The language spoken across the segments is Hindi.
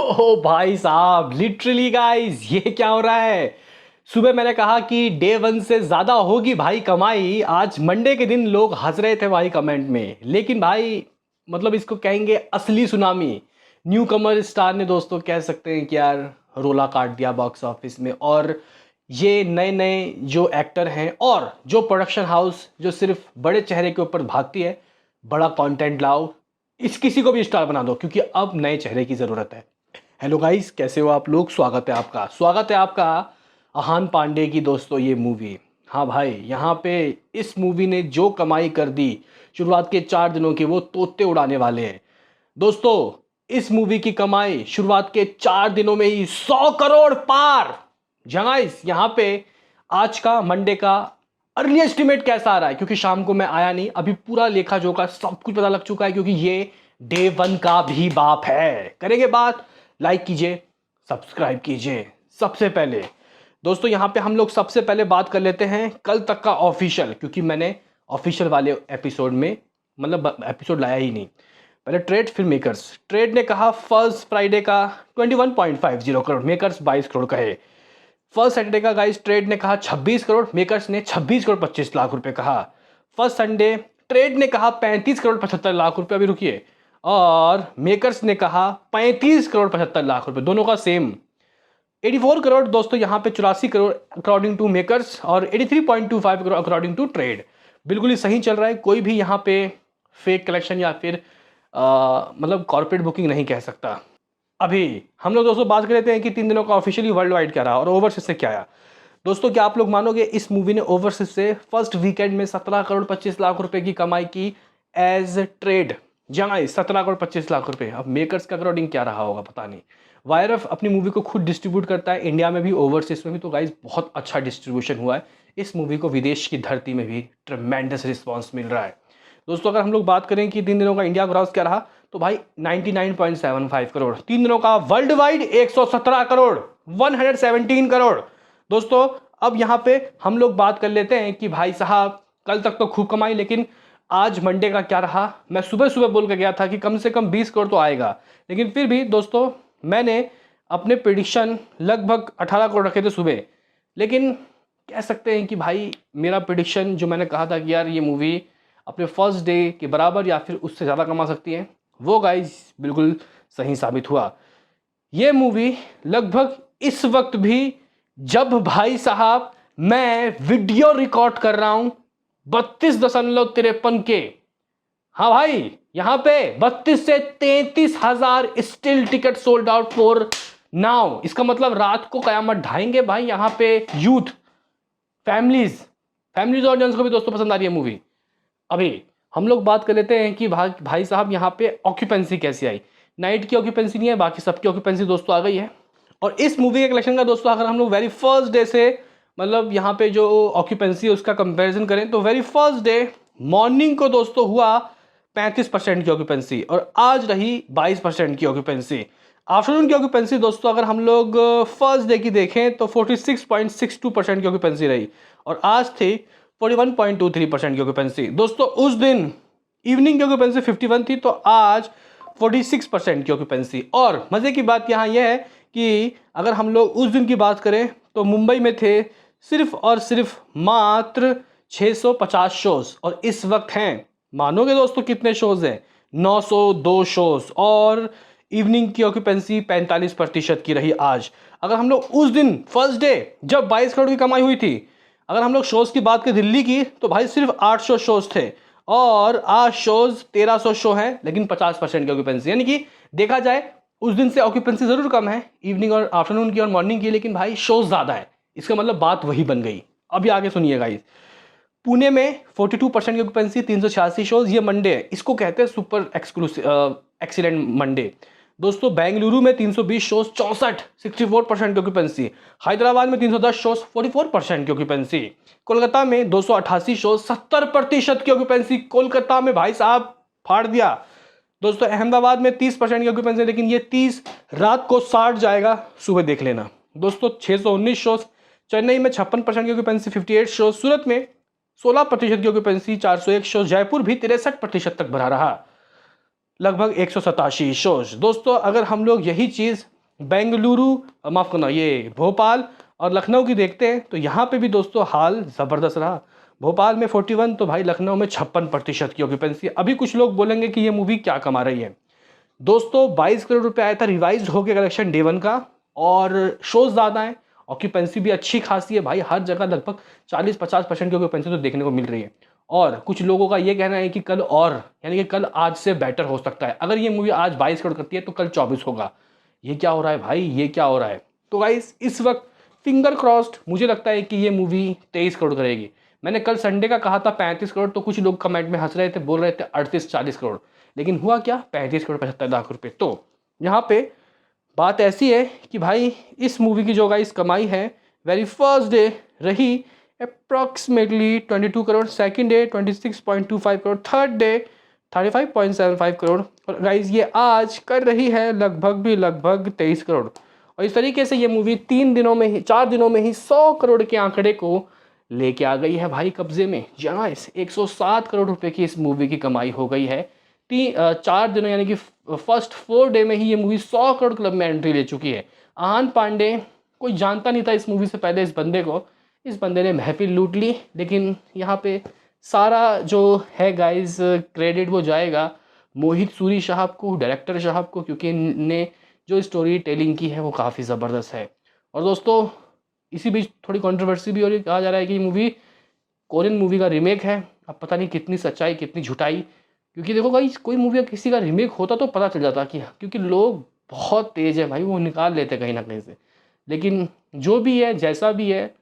ओ भाई साहब, लिटरली गाइस ये क्या हो रहा है। सुबह मैंने कहा कि डे वन से ज्यादा होगी भाई कमाई। आज मंडे के दिन लोग हंस रहे थे भाई कमेंट में, लेकिन भाई मतलब इसको कहेंगे असली सुनामी। न्यू कमर स्टार ने दोस्तों कह सकते हैं कि यार रोला काट दिया बॉक्स ऑफिस में। और ये नए नए जो एक्टर हैं और जो प्रोडक्शन हाउस जो सिर्फ बड़े चेहरे के ऊपर भागती है, बड़ा कंटेंट लाओ, इस किसी को भी स्टार बना दो क्योंकि अब नए चेहरे की ज़रूरत है। हेलो गाइस, कैसे हो आप लोग। स्वागत है आपका अहान पांडे की दोस्तों ये मूवी। हाँ भाई, यहाँ पे इस मूवी ने जो कमाई कर दी शुरुआत के 4 दिनों की, वो तोते उड़ाने वाले हैं दोस्तों। इस मूवी की कमाई शुरुआत के 4 दिनों में ही 100 करोड़ पार। गाइस यहाँ पे आज का मंडे का अर्ली एस्टिमेट कैसा आ रहा है, क्योंकि शाम को मैं आया नहीं, अभी पूरा लेखा जोखा सब कुछ पता लग चुका है, क्योंकि ये डे वन का भी बाप है। करेंगे बात, लाइक कीजिए, सब्सक्राइब कीजिए। सबसे पहले दोस्तों यहाँ पे हम लोग सबसे पहले बात कर लेते हैं कल तक का ऑफिशियल, क्योंकि मैंने ऑफिशियल वाले एपिसोड में मतलब एपिसोड लाया ही नहीं। पहले ट्रेड फिर मेकर्स। ट्रेड ने कहा फर्स्ट फ्राइडे का 21.50 करोड़, मेकर्स 22 करोड़ कहे। फर्स्ट सैटरडे का गाइस ट्रेड ने कहा 26 करोड़, मेकर्स ने 26 करोड़ 25 लाख रुपए कहा। फर्स्ट संडे ट्रेड ने कहा 35 करोड़ 75 लाख रुपए, अभी रुकिए, और मेकर्स ने कहा 35 करोड़ 75 लाख रुपए, दोनों का सेम 84 करोड़ दोस्तों। यहाँ पे 84 करोड़ अकॉर्डिंग टू मेकर्स और 83.25 करोड़ अकॉर्डिंग टू ट्रेड। बिल्कुल ही सही चल रहा है, कोई भी यहाँ पे फेक कलेक्शन या फिर मतलब कॉर्पोरेट बुकिंग नहीं कह सकता। अभी हम लोग दोस्तों बात कर लेते हैं कि 3 दिनों का ऑफिशियली वर्ल्ड वाइड क्या रहा और ओवरसीज से क्या आया। दोस्तों क्या आप लोग मानोगे, इस मूवी ने ओवरसीज से फर्स्ट वीकेंड में 17 करोड़ 25 लाख रुपए की कमाई की एज ट्रेड। जहाँ 17 करोड़ 25 लाख रुपए। अब मेकर्स का अकॉर्डिंग क्या रहा होगा पता नहीं। वायरफ अपनी मूवी को खुद डिस्ट्रीब्यूट करता है इंडिया में भी ओवरसीज में भी, तो गाइज बहुत अच्छा डिस्ट्रीब्यूशन हुआ है। इस मूवी को विदेश की धरती में भी ट्रेमेंडस रिस्पॉन्स मिल रहा है। दोस्तों अगर हम लोग बात करें कि 3 दिनों का इंडिया ग्रॉस क्या रहा, तो भाई 99.75 करोड़। 3 दिनों का वर्ल्ड वाइड 117 करोड़, 117 करोड़। दोस्तों अब यहां पे हम लोग बात कर लेते हैं कि भाई साहब कल तक तो खूब कमाई, लेकिन आज मंडे का क्या रहा। मैं सुबह सुबह बोल के गया था कि कम से कम 20 करोड़ तो आएगा, लेकिन फिर भी दोस्तों मैंने अपने प्रिडिक्शन लगभग 18 करोड़ रखे थे सुबह। लेकिन कह सकते हैं कि भाई मेरा प्रिडिक्शन जो मैंने कहा था कि यार ये मूवी अपने फर्स्ट डे के बराबर या फिर उससे ज़्यादा कमा सकती है, वो गाइस बिल्कुल सही साबित हुआ। ये मूवी लगभग इस वक्त भी, जब भाई साहब मैं वीडियो रिकॉर्ड कर रहा हूं 32.53 के, हाँ भाई यहां पे 32 से 33,000 still ticket sold out for now. इसका मतलब रात को कयामत ढाएंगे भाई यहाँ पे यूथ, फैमिलीज ऑडियंस को भी दोस्तों पसंद आ रही है मूवी। अभी हम लोग बात कर लेते हैं कि भाई साहब यहाँ पे ऑक्यूपेंसी कैसी आई। नाइट की ऑक्यूपेंसी नहीं है, बाकी सबकी ऑक्यूपेंसी दोस्तों आ गई है। और इस मूवी के कलेक्शन का दोस्तों अगर हम लोग वेरी फर्स्ट डे से मतलब यहाँ पे जो ऑक्यूपेंसी है उसका कंपैरिजन करें, तो वेरी फर्स्ट डे मॉर्निंग को दोस्तों हुआ 35% की ऑक्यूपेंसी और आज रही 22% की ऑक्यूपेंसी। आफ्टरनून की ऑक्यूपेंसी दोस्तों अगर हम लोग फर्स्ट डे की देखें तो 46.62% की ऑक्यूपेंसी रही और आज थी 41.23% की ऑक्यूपेंसी। दोस्तों उस दिन इवनिंग की ऑक्यूपेंसी 51 थी, तो आज 46% की ऑक्यूपेंसी। और मज़े की बात यहाँ यह है कि अगर हम लोग उस दिन की बात करें तो मुंबई में थे सिर्फ और सिर्फ मात्र 650 शोज और इस वक्त हैं, मानोगे दोस्तों कितने शोज हैं, 902 शोज। और इवनिंग की ऑक्यूपेंसी 45% की रही आज। अगर हम लोग उस दिन फर्स्ट डे जब 22 करोड़ की कमाई हुई थी, अगर हम लोग शोज की बात करें दिल्ली की, तो भाई सिर्फ 800 शोज थे और आज शोज 1300 शो हैं, लेकिन 50% की ऑक्यूपेंसी। यानी कि देखा जाए उस दिन से ऑक्यूपेंसी जरूर कम है इवनिंग और आफ्टरनून की और मॉर्निंग की, लेकिन भाई शोज ज्यादा है। इसका मतलब बात वही बन गई। अभी आगे सुनिए गाइस। पुणे में 42% की ऑक्यूपेंसी, 386 शोज, ये मंडे है, इसको कहते हैं सुपर एक्सीलेंट मंडे। दोस्तों बेंगलुरु में 320 शोज, 64% की ऑक्यूपेंसी। हैदराबाद में 310 शोज, 44% की ऑक्यूपेंसी। कोलकाता में 288 शोज, 70% की ऑक्यूपेंसी। कोलकाता में भाई साहब फाड़ दिया। दोस्तों अहमदाबाद में 30% की ऑक्यूपेंसी, लेकिन ये 30 रात को 60 जाएगा, सुबह देख लेना। दोस्तों 619 शोज। चेन्नई में 56% की ऑक्यूपेंसी, 58 शोज। सूरत में 16% की ऑक्यूपेंसी, 401 शोज। जयपुर भी 63% तक भरा रहा, लगभग 187 शोज। दोस्तों अगर हम लोग यही चीज़ बेंगलुरु, माफ़ करना, ये भोपाल और लखनऊ की देखते हैं तो यहाँ पे भी दोस्तों हाल ज़बरदस्त रहा। भोपाल में 41 तो भाई लखनऊ में 56% की ऑक्यूपेंसी। अभी कुछ लोग बोलेंगे कि ये मूवी क्या कमा रही है। दोस्तों 22 करोड़ रुपए आया था रिवाइज्ड होके कलेक्शन डे वन का, और शोज ज़्यादा है, ऑक्यूपेंसी भी अच्छी खासी है भाई, हर जगह लगभग 40-50% की ऑक्यूपेंसी तो देखने को मिल रही है। और कुछ लोगों का ये कहना है कि कल और, यानी कि कल आज से बेटर हो सकता है। अगर ये मूवी आज 22 करोड़ करती है तो कल 24 होगा। ये क्या हो रहा है भाई, ये क्या हो रहा है। तो गाइस इस वक्त फिंगर क्रॉस्ड, मुझे लगता है कि ये मूवी 23 करोड़ करेगी। मैंने कल संडे का कहा था 35 करोड़, तो कुछ लोग कमेंट में हंस रहे थे, बोल रहे थे 38-40 करोड़, लेकिन हुआ क्या, 35 करोड़ 75 लाख रुपए। तो यहाँ पे बात ऐसी है कि भाई इस मूवी की जो गाइस कमाई है, वेरी फर्स्ट डे रही approximately 22 crore, second day 26.25 crore, third day 35.75 crore, और गाइस ये आज कर रही है लगभग 23 करोड़। और इस तरीके से ये मूवी 4 दिनों में ही 100 करोड़ के आंकड़े को लेके आ गई है भाई कब्जे में। गाइस 107 करोड़ रुपए की इस मूवी की कमाई हो गई है 4 दिनों, यानी कि फर्स्ट 4 डे में ही ये मूवी 100 करोड़ क्लब में एंट्री ले चुकी है। आहान पांडे, कोई जानता नहीं था इस मूवी से पहले इस बंदे को, इस बंदे ने महफिल लूट ली। लेकिन यहाँ पे सारा जो है गाइस क्रेडिट वो जाएगा मोहित सूरी साहब को, डायरेक्टर साहब को, क्योंकि इनने जो स्टोरी टेलिंग की है वो काफ़ी ज़बरदस्त है। और दोस्तों इसी बीच थोड़ी कंट्रोवर्सी भी हो रही, कहा जा रहा है कि ये मूवी कोरियन मूवी का रीमेक है। अब पता नहीं कितनी सच्चाई कितनी झुटाई, क्योंकि देखो भाई कोई मूवी किसी का रीमेक होता तो पता चल जाता कि, क्योंकि लोग बहुत तेज़ है भाई, वो निकाल लेते कहीं ना कहीं से। लेकिन जो भी है जैसा भी है,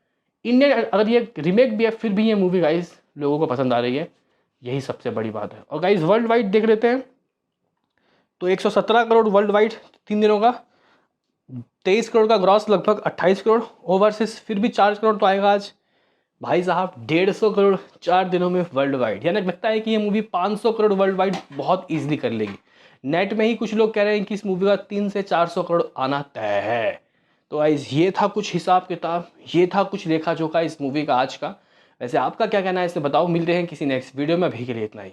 इंडियन अगर ये रीमेक भी है फिर भी ये मूवी गाइस लोगों को पसंद आ रही है, यही सबसे बड़ी बात है। और गाइस वर्ल्ड वाइड देख लेते हैं तो 117 करोड़ वर्ल्ड वाइड 3 दिनों का, 23 करोड़ का ग्रॉस, लगभग 28 करोड़ ओवरसीज, फिर भी 4 करोड़ तो आएगा आज भाई साहब। 150 करोड़ 4 दिनों में वर्ल्ड वाइड, यानी लगता है कि ये मूवी 500 करोड़ वर्ल्ड वाइड बहुत ईजिली कर लेगी। नेट में ही कुछ लोग कह रहे हैं कि इस मूवी का 300 से 400 करोड़ आना तय है। तो गाइस ये था कुछ हिसाब किताब, ये था कुछ लेखा जोखा इस मूवी का आज का। वैसे आपका क्या कहना है इसे बताओ। मिलते हैं किसी नेक्स्ट वीडियो में, अभी के लिए इतना ही।